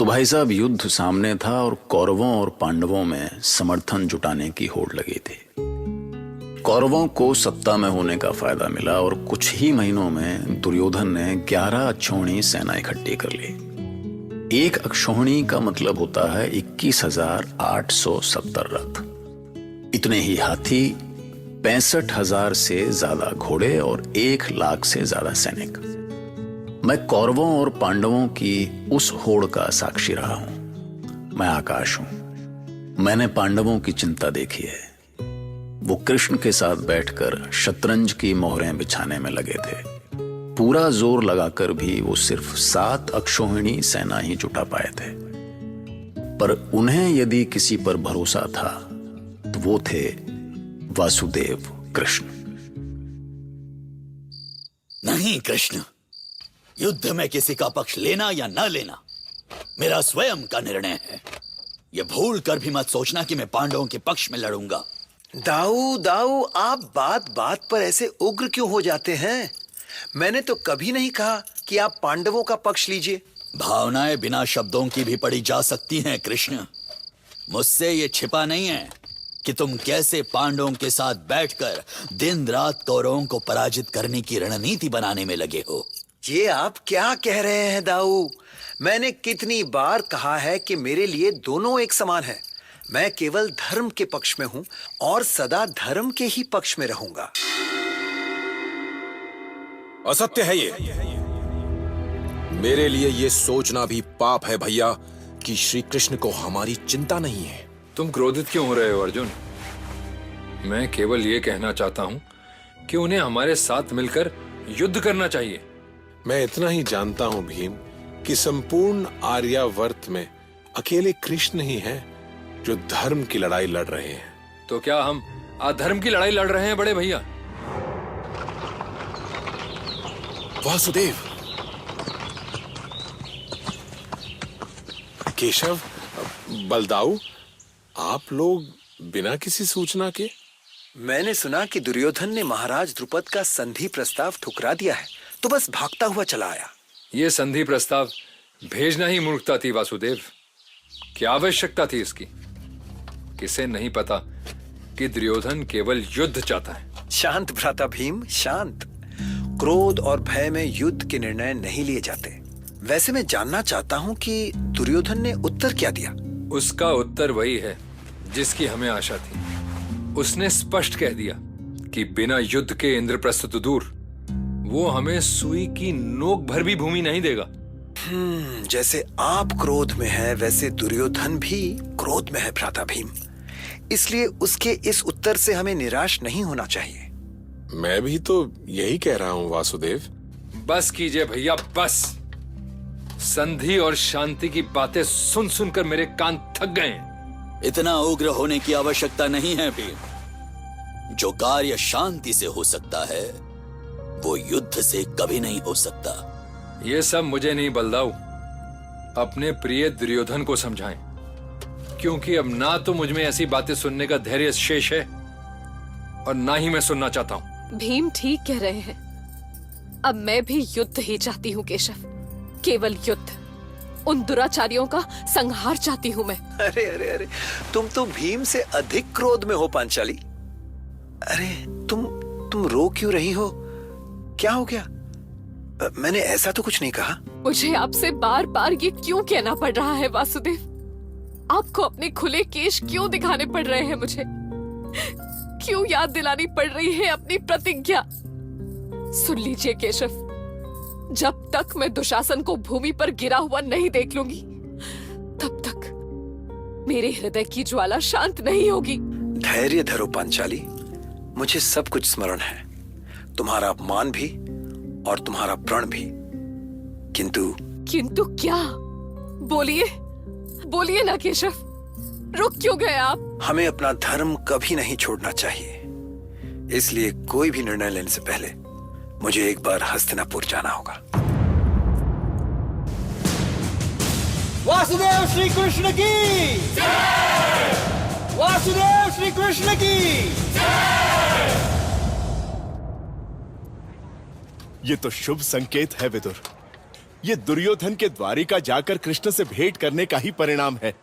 तो भाई साहब, युद्ध सामने था और कौरवों और पांडवों में समर्थन जुटाने की होड़ लगी थी। कौरवों को सत्ता में होने का फायदा मिला और कुछ ही महीनों में दुर्योधन ने 11 अक्षौहिणी सेना इकट्ठी कर ली। एक अक्षौहिणी का मतलब होता है 21,870 रथ, इतने ही हाथी, 65,000 से ज्यादा घोड़े और 1 लाख से ज्यादा सैनिक। मैं कौरवों और पांडवों की उस होड़ का साक्षी रहा हूं। मैं आकाश हूं। मैंने पांडवों की चिंता देखी है। वो कृष्ण के साथ बैठकर शतरंज की मोहरें बिछाने में लगे थे। पूरा जोर लगाकर भी वो सिर्फ 7 अक्षौहिणी सेना ही जुटा पाए थे। पर उन्हें यदि किसी पर भरोसा था तो वो थे वासुदेव कृष्ण। नहीं कृष्ण, युद्ध में किसी का पक्ष लेना या न लेना मेरा स्वयं का निर्णय है। यह भूल कर भी मत सोचना कि मैं पांडवों के पक्ष में लड़ूंगा। दाऊ दाऊ, आप बात बात पर ऐसे उग्र क्यों हो जाते हैं? मैंने तो कभी नहीं कहा कि आप पांडवों का पक्ष लीजिए। भावनाएं बिना शब्दों की भी पढ़ी जा सकती हैं कृष्ण। मुझसे ये छिपा नहीं है कि तुम कैसे पांडवों के साथ बैठकर दिन रात कौरवों को पराजित करने की रणनीति बनाने में लगे हो। ये आप क्या कह रहे हैं दाऊ? मैंने कितनी बार कहा है कि मेरे लिए दोनों एक समान है। मैं केवल धर्म के पक्ष में हूं और सदा धर्म के ही पक्ष में रहूंगा। असत्य है ये। मेरे लिए ये सोचना भी पाप है भैया कि श्री कृष्ण को हमारी चिंता नहीं है। तुम क्रोधित क्यों हो रहे हो अर्जुन? मैं केवल ये कहना चाहता हूं कि उन्हें हमारे साथ मिलकर युद्ध करना चाहिए। मैं इतना ही जानता हूं भीम कि संपूर्ण आर्यावर्त में अकेले कृष्ण ही हैं जो धर्म की लड़ाई लड़ रहे हैं। तो क्या हम अधर्म की लड़ाई लड़ रहे हैं बड़े भैया? वासुदेव, केशव, बलदाऊ, आप लोग बिना किसी सूचना के? मैंने सुना कि दुर्योधन ने महाराज द्रुपद का संधि प्रस्ताव ठुकरा दिया है, तो बस भागता हुआ चला आया। ये संधि प्रस्ताव भेजना ही मूर्खता थी वासुदेव। क्या आवश्यकता थी इसकी? किसे नहीं पता कि दुर्योधन केवल युद्ध चाहता है। शांत भ्राता भीम, शांत। क्रोध और भय में युद्ध के निर्णय नहीं लिए जाते। वैसे मैं जानना चाहता हूँ कि दुर्योधन ने उत्तर क्या दिया? उसका उत्तर वही है जिसकी हमें आशा थी। उसने स्पष्ट कह दिया कि बिना युद्ध के इंद्रप्रस्थ तो दूर, वो हमें सुई की नोक भर भी भूमि नहीं देगा। जैसे आप क्रोध में हैं, वैसे दुर्योधन भी क्रोध में है भ्राता भीम। इसलिए उसके इस उत्तर से हमें निराश नहीं होना चाहिए। मैं भी तो यही कह रहा हूं वासुदेव। बस कीजिए भैया, बस। संधि और शांति की बातें सुन सुनकर मेरे कान थक गए हैं। इतना उग्र होने की आवश्यकता नहीं है भीम। जो कार्य शांति से हो सकता है वो युद्ध से कभी नहीं हो सकता। ये सब मुझे नहीं बलदाऊ, अपने प्रिय दुर्योधन को समझाएं, क्योंकि अब ना तो मुझ में ऐसी बातें सुनने का धैर्य शेष है और ना ही मैं सुनना चाहता हूं। भीम ठीक कह रहे हैं। अब मैं भी युद्ध ही चाहती हूँ केशव, केवल युद्ध। उन दुराचारियों का संहार चाहती हूँ मैं। अरे अरे अरे, तुम तो भीम से अधिक क्रोध में हो पांचाली। अरे तुम रो क्यों रही हो? क्या हो गया? मैंने ऐसा तो कुछ नहीं कहा। मुझे आपसे बार बार ये क्यों कहना पड़ रहा है वासुदेव? आपको अपने खुले केश क्यों दिखाने पड़ रहे हैं मुझे? क्यों याद दिलानी पड़ रही है अपनी प्रतिज्ञा? सुन लीजिए केशव, जब तक मैं दुशासन को भूमि पर गिरा हुआ नहीं देख लूंगी, तब तक मेरे हृदय की ज्वाला शांत नहीं होगी। धैर्य धरो पांचाली, मुझे सब कुछ स्मरण है, तुम्हारा अपमान भी और तुम्हारा प्रण भी। किंतु क्या? बोलिए बोलिए ना केशव, रुक क्यों गए आप? हमें अपना धर्म कभी नहीं छोड़ना चाहिए। इसलिए कोई भी निर्णय लेने से पहले मुझे एक बार हस्तिनापुर जाना होगा। वासुदेव श्री कृष्ण की जय! वासुदेव श्री कृष्ण की जय! ये तो शुभ संकेत है विदुर। ये दुर्योधन के द्वारिका जाकर कृष्ण से भेंट करने का ही परिणाम है।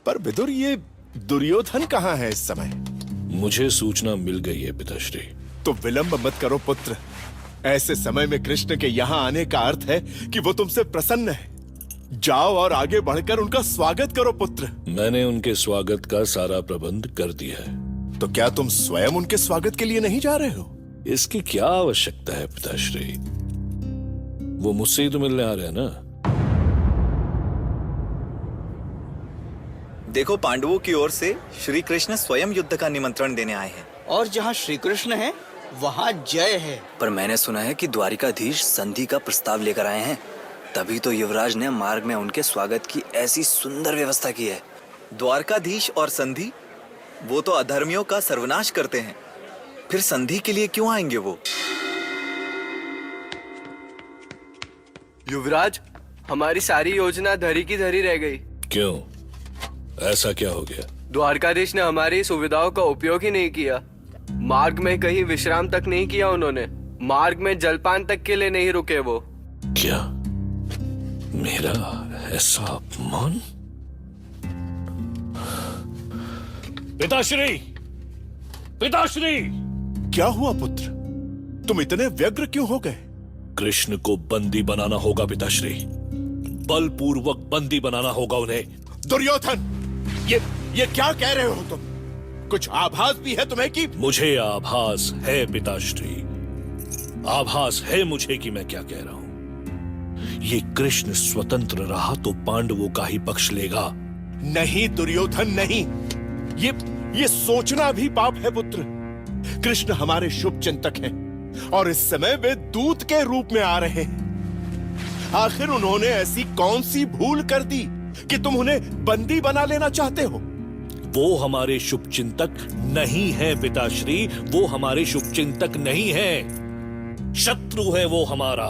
पर विदुर, ये दुर्योधन कहाँ है इस समय? मुझे सूचना मिल गई है पिताश्री। तो विलंब मत करो पुत्र। ऐसे समय में कृष्ण के यहाँ आने का अर्थ है कि वो तुमसे प्रसन्न है। जाओ और आगे बढ़कर उनका स्वागत करो पुत्र। मैंने उनके स्वागत का सारा प्रबंध कर दिया है। तो क्या तुम स्वयं उनके स्वागत के लिए नहीं जा रहे हो? इसकी क्या आवश्यकता है पिताश्री? वो मुझसे ही तो मिलने आ रहे हैं ना। देखो, पांडवों की ओर से श्री कृष्ण स्वयं युद्ध का निमंत्रण देने आए हैं। और जहाँ श्री कृष्ण है वहाँ जय है। पर मैंने सुना है कि द्वारिकाधीश संधि का प्रस्ताव लेकर आए हैं। तभी तो युवराज ने मार्ग में उनके स्वागत की ऐसी सुंदर व्यवस्था की है। द्वारकाधीश और संधि, वो तो अधर्मियों का सर्वनाश करते हैं। फिर संधि के लिए क्यों आएंगे वो? युवराज, हमारी सारी योजना धरी की धरी रह गई। क्यों? ऐसा क्या हो गया? द्वारकाधीश ने हमारी सुविधाओं का उपयोग ही नहीं किया। मार्ग में कहीं विश्राम तक नहीं किया उन्होंने। मार्ग में जलपान तक के लिए नहीं रुके वो। क्या मेरा ऐसा अपमान? पिताश्री, पिताश्री! क्या हुआ पुत्र? तुम इतने व्यग्र क्यों हो गए? कृष्ण को बंदी बनाना होगा पिताश्री। बलपूर्वक बंदी बनाना होगा उन्हें। दुर्योधन, ये क्या कह रहे हो तुम? कुछ आभास भी है तुम्हें कि? मुझे आभास है पिताश्री, आभास है मुझे कि मैं क्या कह रहा हूं। ये कृष्ण स्वतंत्र रहा तो पांडवों का ही पक्ष लेगा। नहीं दुर्योधन, नहीं। ये सोचना भी पाप है पुत्र। कृष्ण हमारे शुभ चिंतक हैं और इस समय वे दूत के रूप में आ रहे हैं। आखिर उन्होंने ऐसी कौन सी भूल कर दी कि तुम उन्हें बंदी बना लेना चाहते हो? वो हमारे शुभ चिंतक नहीं है पिताश्री, वो हमारे शुभ चिंतक नहीं है। शत्रु है वो हमारा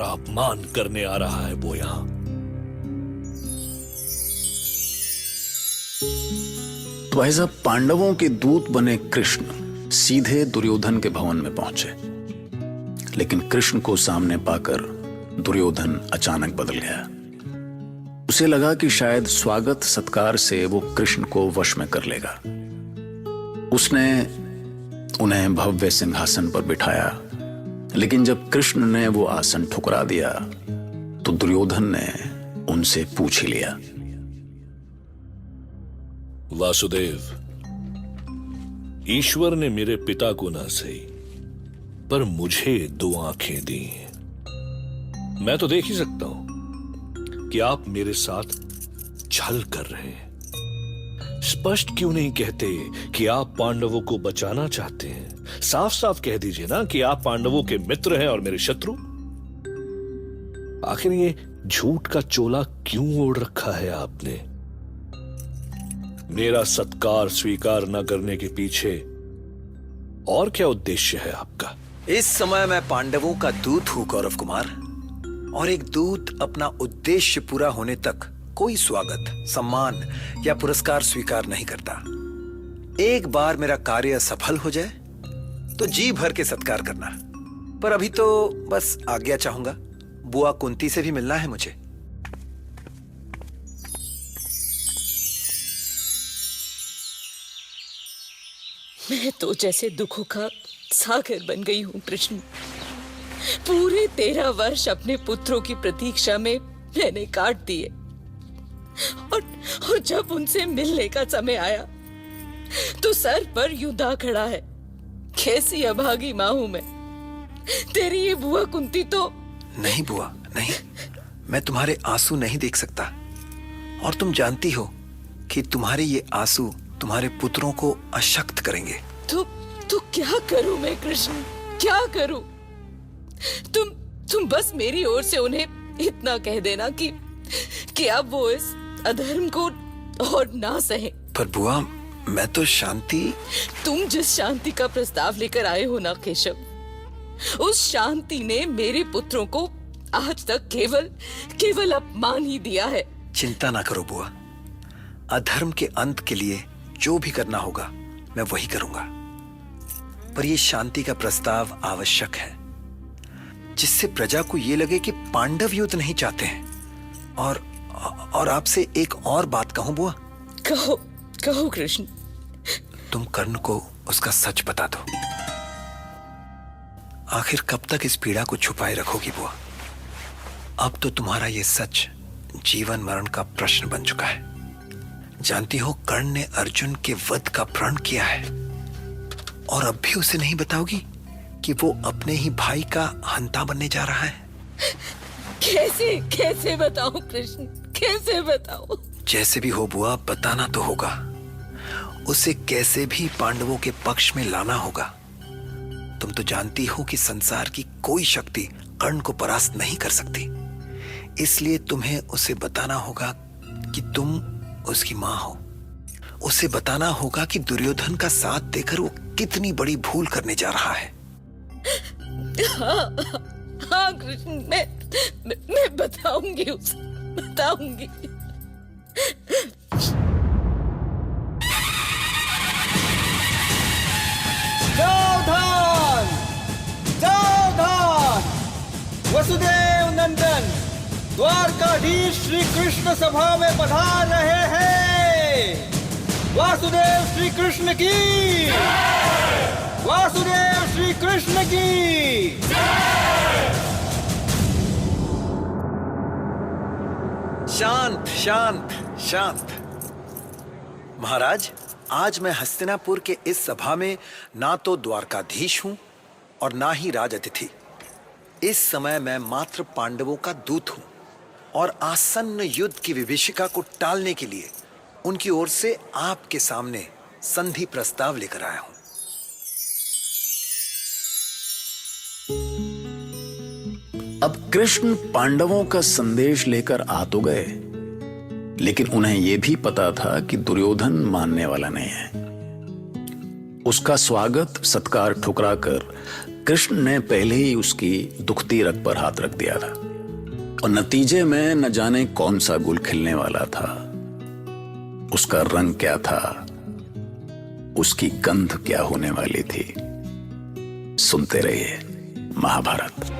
अपमान करने आ रहा है वो यहां। तो भाई साहब, पांडवों के दूत बने कृष्ण सीधे दुर्योधन के भवन में पहुंचे। लेकिन कृष्ण को सामने पाकर दुर्योधन अचानक बदल गया। उसे लगा कि शायद स्वागत सत्कार से वो कृष्ण को वश में कर लेगा। उसने उन्हें भव्य सिंहासन पर बिठाया, लेकिन जब कृष्ण ने वो आसन ठुकरा दिया तो दुर्योधन ने उनसे पूछ ही लिया, वासुदेव, ईश्वर ने मेरे पिता को ना सही पर मुझे 2 आंखें दी हैं। मैं तो देख ही सकता हूं कि आप मेरे साथ छल कर रहे हैं। स्पष्ट क्यों नहीं कहते कि आप पांडवों को बचाना चाहते हैं? साफ साफ कह दीजिए ना कि आप पांडवों के मित्र हैं और मेरे शत्रु। आखिर ये झूठ का चोला क्यों ओढ़ रखा है आपने? मेरा सत्कार स्वीकार न करने के पीछे और क्या उद्देश्य है आपका? इस समय मैं पांडवों का दूत हूं कौरव कुमार, और एक दूत अपना उद्देश्य पूरा होने तक कोई स्वागत, सम्मान या पुरस्कार स्वीकार नहीं करता। एक बार मेरा कार्य सफल हो जाए तो जी भर के सत्कार करना। पर अभी तो बस आज्ञा चाहूंगा। बुआ कुंती से भी मिलना है मुझे। मैं तो जैसे दुखों का सागर बन गई हूँ कृष्ण। पूरे 13 वर्ष अपने पुत्रों की प्रतीक्षा में मैंने काट दिए, और जब उनसे मिलने का समय आया तो सर पर यूं दा खड़ा है। कैसी अभागी माँ हूं मैं। तेरी ये बुआ कुंती तो। नहीं बुआ, नहीं। मैं तुम्हारे आंसू नहीं देख सकता, और तुम जानती हो कि तुम्हारे ये आंसू तुम्हारे पुत्रों को अशक्त करेंगे। तो क्या करूं मैं कृष्ण, क्या करूं? तुम बस मेरी ओर से उन्हें इतना कह देना कि अब वो इस अधर्म को और ना सहे। पर बुआ, मैं तो शांति। तुम जिस शांति का प्रस्ताव लेकर आए हो ना केशव, उस शांति ने मेरे पुत्रों को आज तक केवल अपमान ही दिया है। चिंता ना करो बुआ, अधर्म के अंत के लिए जो भी करना होगा मैं वही करूंगा। पर यह शांति का प्रस्ताव आवश्यक है। जिससे प्रजा को ये लगे कि पांडव युद्ध नहीं चाहते हैं। और आपसे एक और बात कहूं बुआ? कहो कहो कृष्ण। तुम कर्ण को उसका सच बता दो। आखिर कब तक इस पीड़ा को छुपाए रखोगी बुआ? अब तो तुम्हारा ये सच जीवन मरण का प्रश्न बन चुका है। जानती हो, कर्ण ने अर्जुन के वध का प्रण किया है, और अब भी उसे नहीं बताओगी कि वो अपने ही भाई का हंता बनने जा रहा है? कैसे कैसे बताऊं कृष्ण, कैसे बताऊं? जैसे भी हो बुआ, बताना तो होगा। उसे कैसे भी पांडवों के पक्ष में लाना होगा। तुम तो जानती हो कि संसार की कोई शक्ति कर्ण को परास्त नहीं कर सकती। इसलिए तुम्हें उसे बताना होगा कि तुम उसकी मां हो। उसे बताना होगा कि दुर्योधन का साथ देकर वो कितनी बड़ी भूल करने जा रहा है। हाँ कृष्ण, मैं बताऊंगी उसे, बताऊंगी। सावधान, सावधान! वसुदेव नंदन द्वारकाधीश श्री कृष्ण सभा में पधार रहे हैं। वासुदेव श्री कृष्ण की, वासुदेव श्री कृष्ण की। शांत शांत शांत। महाराज, आज मैं हस्तिनापुर के इस सभा में ना तो द्वारकाधीश हूं और ना ही राज अतिथि। इस समय मैं मात्र पांडवों का दूत हूं और आसन्न युद्ध की विभीषिका को टालने के लिए उनकी ओर से आपके सामने संधि प्रस्ताव लेकर आया हूं। अब कृष्ण पांडवों का संदेश लेकर आ तो गए, लेकिन उन्हें यह भी पता था कि दुर्योधन मानने वाला नहीं है। उसका स्वागत सत्कार ठुकराकर कृष्ण ने पहले ही उसकी दुखती रग पर हाथ रख दिया था, और नतीजे में न जाने कौन सा गुल खिलने वाला था, उसका रंग क्या था, उसकी गंध क्या होने वाली थी। सुनते रहिए महाभारत।